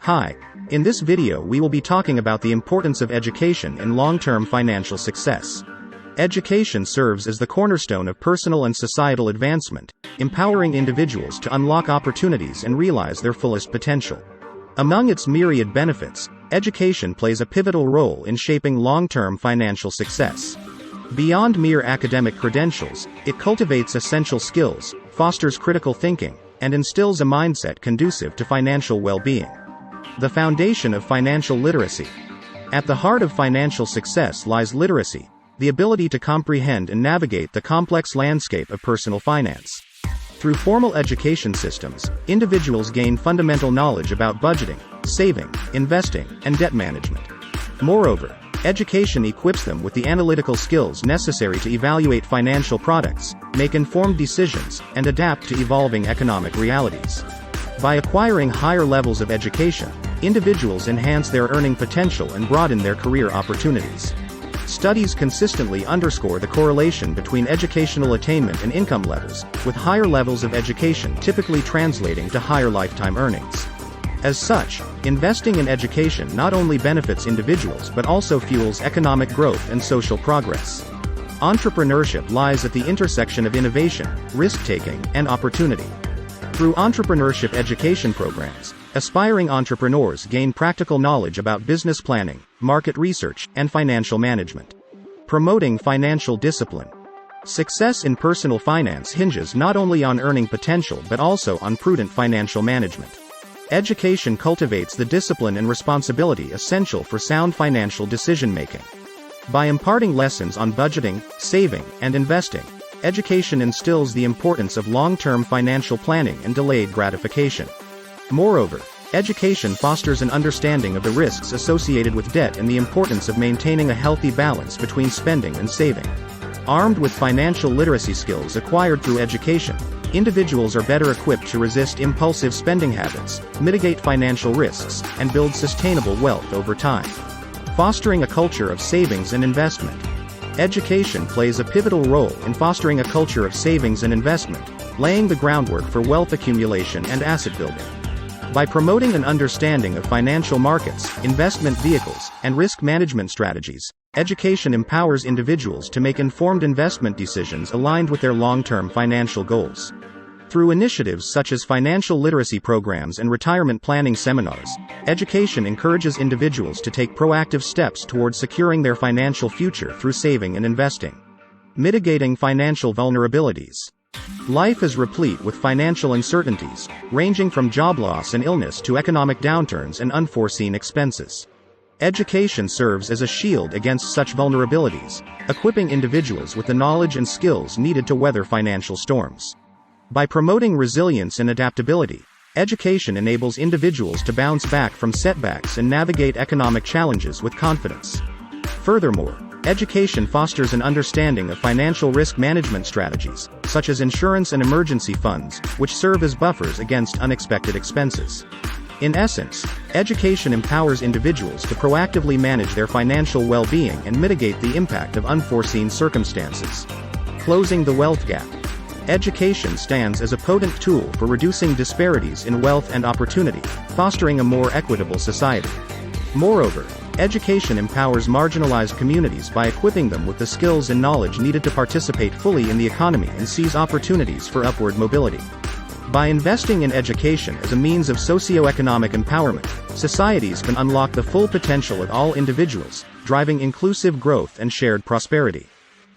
Hi. In this video we will be talking about the importance of education in long-term financial success. Education serves as the cornerstone of personal and societal advancement, empowering individuals to unlock opportunities and realize their fullest potential. Among its myriad benefits, education plays a pivotal role in shaping long-term financial success. Beyond mere academic credentials, it cultivates essential skills, fosters critical thinking, and instills a mindset conducive to financial well-being. The foundation of financial literacy. At the heart of financial success lies literacy, the ability to comprehend and navigate the complex landscape of personal finance. Through formal education systems, individuals gain fundamental knowledge about budgeting, saving, investing, and debt management. Moreover, education equips them with the analytical skills necessary to evaluate financial products, make informed decisions, and adapt to evolving economic realities. By acquiring higher levels of education, individuals enhance their earning potential and broaden their career opportunities. Studies consistently underscore the correlation between educational attainment and income levels, with higher levels of education typically translating to higher lifetime earnings. As such, investing in education not only benefits individuals but also fuels economic growth and social progress. Entrepreneurship lies at the intersection of innovation, risk-taking, and opportunity. Through entrepreneurship education programs, aspiring entrepreneurs gain practical knowledge about business planning, market research, and financial management. Promoting financial discipline. Success in personal finance hinges not only on earning potential but also on prudent financial management. Education cultivates the discipline and responsibility essential for sound financial decision-making. By imparting lessons on budgeting, saving, and investing, education instills the importance of long-term financial planning and delayed gratification. Moreover, education fosters an understanding of the risks associated with debt and the importance of maintaining a healthy balance between spending and saving. Armed with financial literacy skills acquired through education, individuals are better equipped to resist impulsive spending habits, mitigate financial risks, and build sustainable wealth over time. Fostering a culture of savings and investment. Education plays a pivotal role in fostering a culture of savings and investment, laying the groundwork for wealth accumulation and asset building. By promoting an understanding of financial markets, investment vehicles, and risk management strategies, education empowers individuals to make informed investment decisions aligned with their long-term financial goals. Through initiatives such as financial literacy programs and retirement planning seminars, education encourages individuals to take proactive steps towards securing their financial future through saving and investing. Mitigating financial vulnerabilities. Life is replete with financial uncertainties, ranging from job loss and illness to economic downturns and unforeseen expenses. Education serves as a shield against such vulnerabilities, equipping individuals with the knowledge and skills needed to weather financial storms. By promoting resilience and adaptability, education enables individuals to bounce back from setbacks and navigate economic challenges with confidence. Furthermore, education fosters an understanding of financial risk management strategies, such as insurance and emergency funds, which serve as buffers against unexpected expenses. In essence, education empowers individuals to proactively manage their financial well-being and mitigate the impact of unforeseen circumstances. Closing the wealth gap. Education stands as a potent tool for reducing disparities in wealth and opportunity, fostering a more equitable society. Moreover, education empowers marginalized communities by equipping them with the skills and knowledge needed to participate fully in the economy and seize opportunities for upward mobility. By investing in education as a means of socio-economic empowerment, societies can unlock the full potential of all individuals, driving inclusive growth and shared prosperity.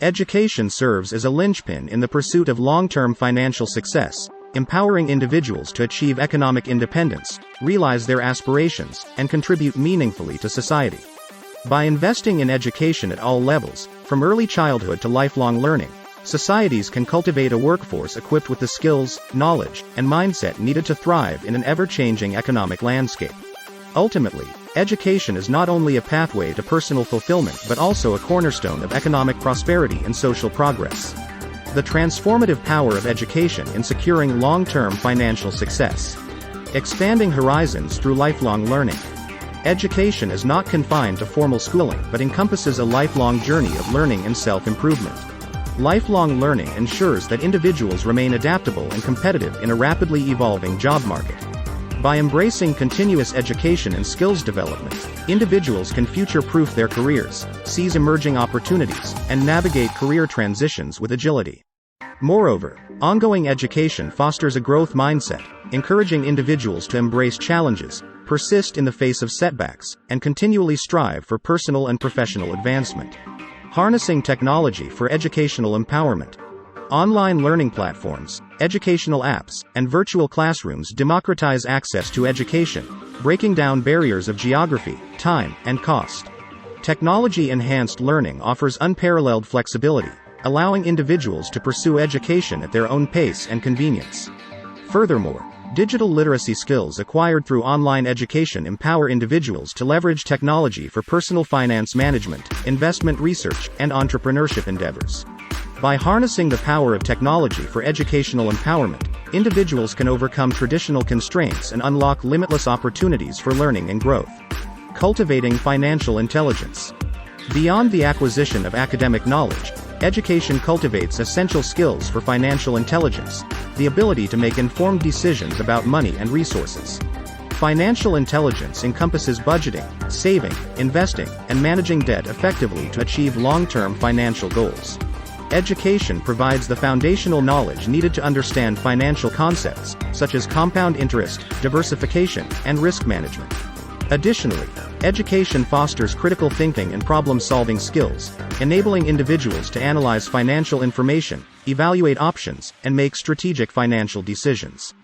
Education serves as a linchpin in the pursuit of long-term financial success, empowering individuals to achieve economic independence, realize their aspirations, and contribute meaningfully to society. By investing in education at all levels, from early childhood to lifelong learning, societies can cultivate a workforce equipped with the skills, knowledge, and mindset needed to thrive in an ever-changing economic landscape. Ultimately, education is not only a pathway to personal fulfillment but also a cornerstone of economic prosperity and social progress. The transformative power of education in securing long-term financial success. Expanding horizons through lifelong learning. Education is not confined to formal schooling but encompasses a lifelong journey of learning and self-improvement. Lifelong learning ensures that individuals remain adaptable and competitive in a rapidly evolving job market. By embracing continuous education and skills development, individuals can future-proof their careers, seize emerging opportunities, and navigate career transitions with agility. Moreover, ongoing education fosters a growth mindset, encouraging individuals to embrace challenges, persist in the face of setbacks, and continually strive for personal and professional advancement. Harnessing technology for educational empowerment. Online learning platforms, educational apps, and virtual classrooms democratize access to education, breaking down barriers of geography, time, and cost. Technology-enhanced learning offers unparalleled flexibility, allowing individuals to pursue education at their own pace and convenience. Furthermore, digital literacy skills acquired through online education empower individuals to leverage technology for personal finance management, investment research, and entrepreneurship endeavors. By harnessing the power of technology for educational empowerment, individuals can overcome traditional constraints and unlock limitless opportunities for learning and growth. Cultivating financial intelligence. Beyond the acquisition of academic knowledge, education cultivates essential skills for financial intelligence, the ability to make informed decisions about money and resources. Financial intelligence encompasses budgeting, saving, investing, and managing debt effectively to achieve long-term financial goals. Education provides the foundational knowledge needed to understand financial concepts, such as compound interest, diversification, and risk management. Additionally, education fosters critical thinking and problem-solving skills, enabling individuals to analyze financial information, evaluate options, and make strategic financial decisions.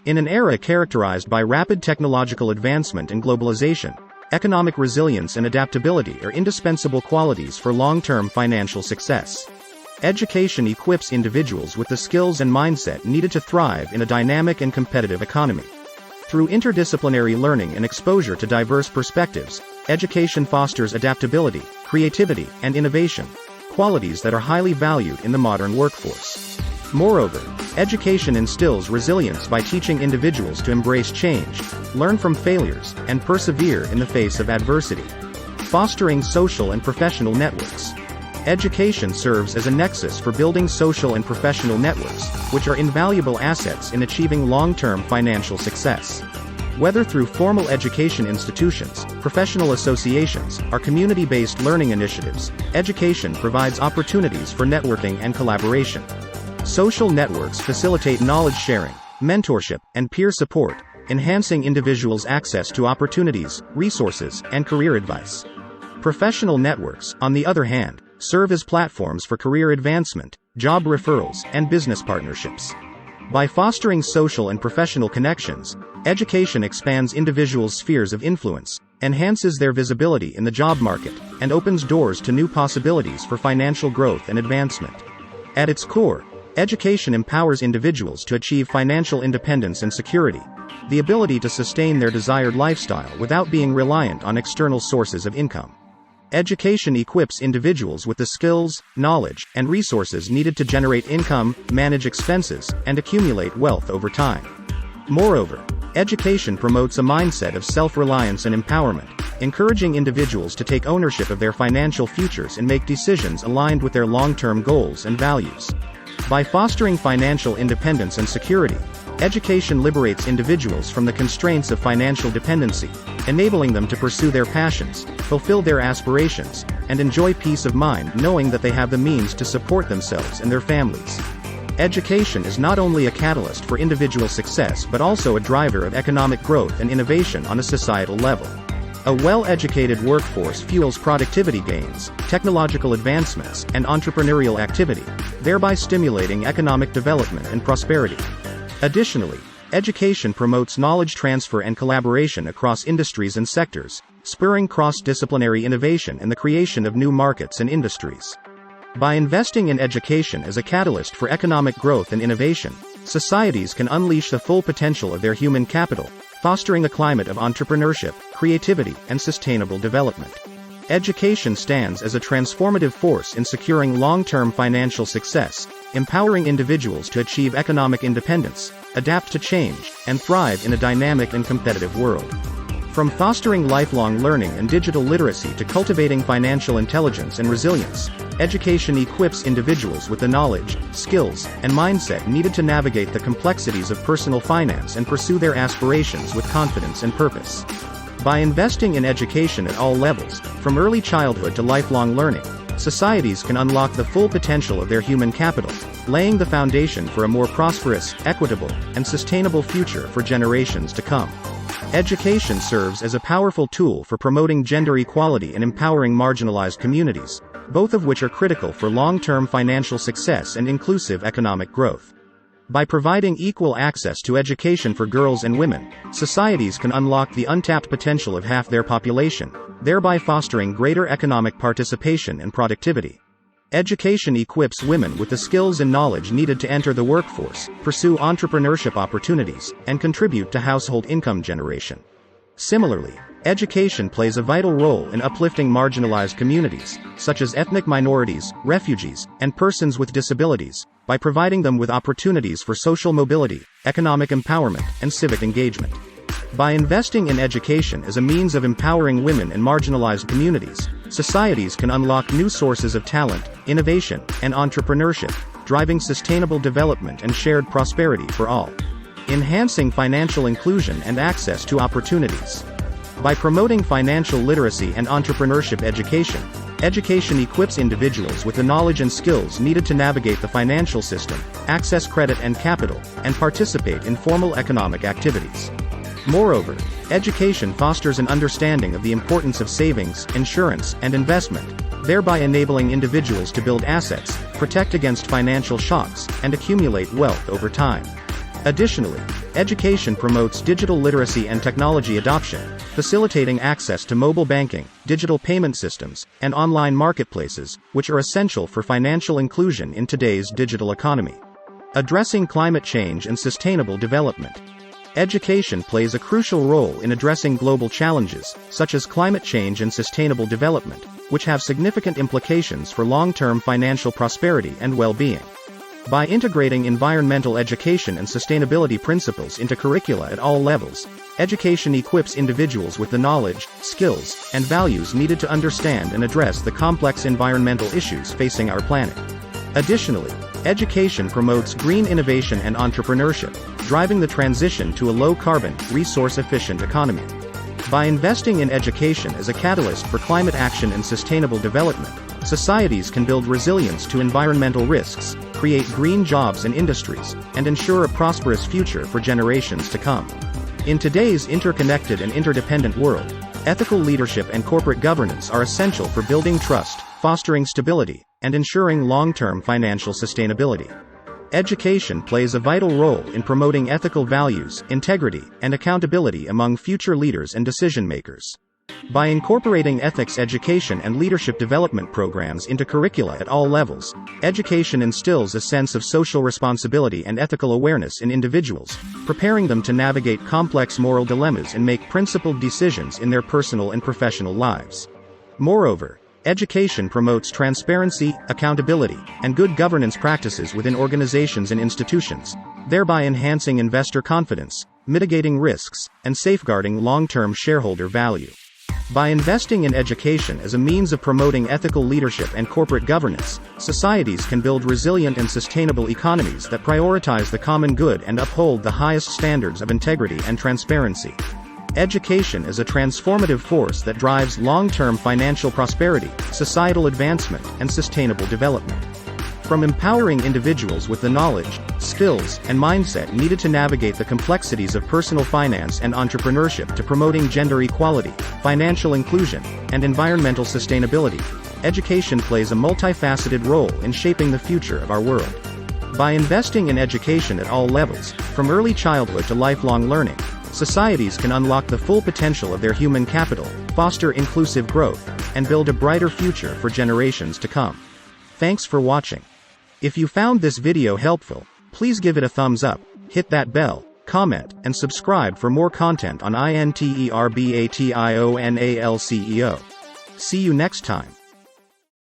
In an era characterized by rapid technological advancement and globalization, economic resilience and adaptability are indispensable qualities for long-term financial success. Education equips individuals with the skills and mindset needed to thrive in a dynamic and competitive economy. Through interdisciplinary learning and exposure to diverse perspectives, education fosters adaptability, creativity, and innovation, qualities that are highly valued in the modern workforce. Moreover, education instills resilience by teaching individuals to embrace change, learn from failures, and persevere in the face of adversity. Fostering social and professional networks. Education serves as a nexus for building social and professional networks, which are invaluable assets in achieving long-term financial success. Whether through formal education institutions, professional associations, or community-based learning initiatives, education provides opportunities for networking and collaboration. Social networks facilitate knowledge sharing, mentorship, and peer support, enhancing individuals' access to opportunities, resources, and career advice. Professional networks, on the other hand, serve as platforms for career advancement, job referrals, and business partnerships. By fostering social and professional connections, education expands individuals' spheres of influence, enhances their visibility in the job market, and opens doors to new possibilities for financial growth and advancement. At its core, education empowers individuals to achieve financial independence and security, the ability to sustain their desired lifestyle without being reliant on external sources of income. Education equips individuals with the skills, knowledge, and resources needed to generate income, manage expenses, and accumulate wealth over time. Moreover, education promotes a mindset of self-reliance and empowerment, encouraging individuals to take ownership of their financial futures and make decisions aligned with their long-term goals and values. By fostering financial independence and security, education liberates individuals from the constraints of financial dependency, enabling them to pursue their passions, fulfill their aspirations, and enjoy peace of mind knowing that they have the means to support themselves and their families. Education is not only a catalyst for individual success but also a driver of economic growth and innovation on a societal level. A well-educated workforce fuels productivity gains, technological advancements, and entrepreneurial activity, thereby stimulating economic development and prosperity. Additionally, education promotes knowledge transfer and collaboration across industries and sectors, spurring cross-disciplinary innovation and the creation of new markets and industries. By investing in education as a catalyst for economic growth and innovation, societies can unleash the full potential of their human capital, fostering a climate of entrepreneurship, creativity, and sustainable development. Education stands as a transformative force in securing long-term financial success, empowering individuals to achieve economic independence, adapt to change, and thrive in a dynamic and competitive world. From fostering lifelong learning and digital literacy to cultivating financial intelligence and resilience, education equips individuals with the knowledge, skills, and mindset needed to navigate the complexities of personal finance and pursue their aspirations with confidence and purpose. By investing in education at all levels, from early childhood to lifelong learning, societies can unlock the full potential of their human capital, laying the foundation for a more prosperous, equitable, and sustainable future for generations to come. Education serves as a powerful tool for promoting gender equality and empowering marginalized communities, both of which are critical for long-term financial success and inclusive economic growth. By providing equal access to education for girls and women, societies can unlock the untapped potential of half their population, thereby fostering greater economic participation and productivity. Education equips women with the skills and knowledge needed to enter the workforce, pursue entrepreneurship opportunities, and contribute to household income generation. Similarly, education plays a vital role in uplifting marginalized communities, such as ethnic minorities, refugees, and persons with disabilities, by providing them with opportunities for social mobility, economic empowerment, and civic engagement. By investing in education as a means of empowering women and marginalized communities, societies can unlock new sources of talent, innovation, and entrepreneurship, driving sustainable development and shared prosperity for all. Enhancing financial inclusion and access to opportunities. By promoting financial literacy and entrepreneurship education equips individuals with the knowledge and skills needed to navigate the financial system, access credit and capital, and participate in formal economic activities. Moreover, education fosters an understanding of the importance of savings, insurance, and investment, thereby enabling individuals to build assets, protect against financial shocks, and accumulate wealth over time. Additionally, education promotes digital literacy and technology adoption, facilitating access to mobile banking, digital payment systems, and online marketplaces, which are essential for financial inclusion in today's digital economy. Addressing climate change and sustainable development. Education plays a crucial role in addressing global challenges, such as climate change and sustainable development, which have significant implications for long-term financial prosperity and well-being. By integrating environmental education and sustainability principles into curricula at all levels, education equips individuals with the knowledge, skills, and values needed to understand and address the complex environmental issues facing our planet. Additionally, education promotes green innovation and entrepreneurship, driving the transition to a low-carbon, resource-efficient economy. By investing in education as a catalyst for climate action and sustainable development, societies can build resilience to environmental risks, create green jobs and industries, and ensure a prosperous future for generations to come. In today's interconnected and interdependent world, ethical leadership and corporate governance are essential for building trust, fostering stability, and ensuring long-term financial sustainability. Education plays a vital role in promoting ethical values, integrity, and accountability among future leaders and decision-makers. By incorporating ethics education and leadership development programs into curricula at all levels, education instills a sense of social responsibility and ethical awareness in individuals, preparing them to navigate complex moral dilemmas and make principled decisions in their personal and professional lives. Moreover, education promotes transparency, accountability, and good governance practices within organizations and institutions, thereby enhancing investor confidence, mitigating risks, and safeguarding long-term shareholder value. By investing in education as a means of promoting ethical leadership and corporate governance, societies can build resilient and sustainable economies that prioritize the common good and uphold the highest standards of integrity and transparency. Education is a transformative force that drives long-term financial prosperity, societal advancement, and sustainable development. From empowering individuals with the knowledge, skills, and mindset needed to navigate the complexities of personal finance and entrepreneurship to promoting gender equality, financial inclusion, and environmental sustainability, education plays a multifaceted role in shaping the future of our world. By investing in education at all levels, from early childhood to lifelong learning, societies can unlock the full potential of their human capital, foster inclusive growth, and build a brighter future for generations to come. Thanks for watching. If you found this video helpful, please give it a thumbs up, hit that bell, comment, and subscribe for more content on INTERBATIONALCEO. See you next time.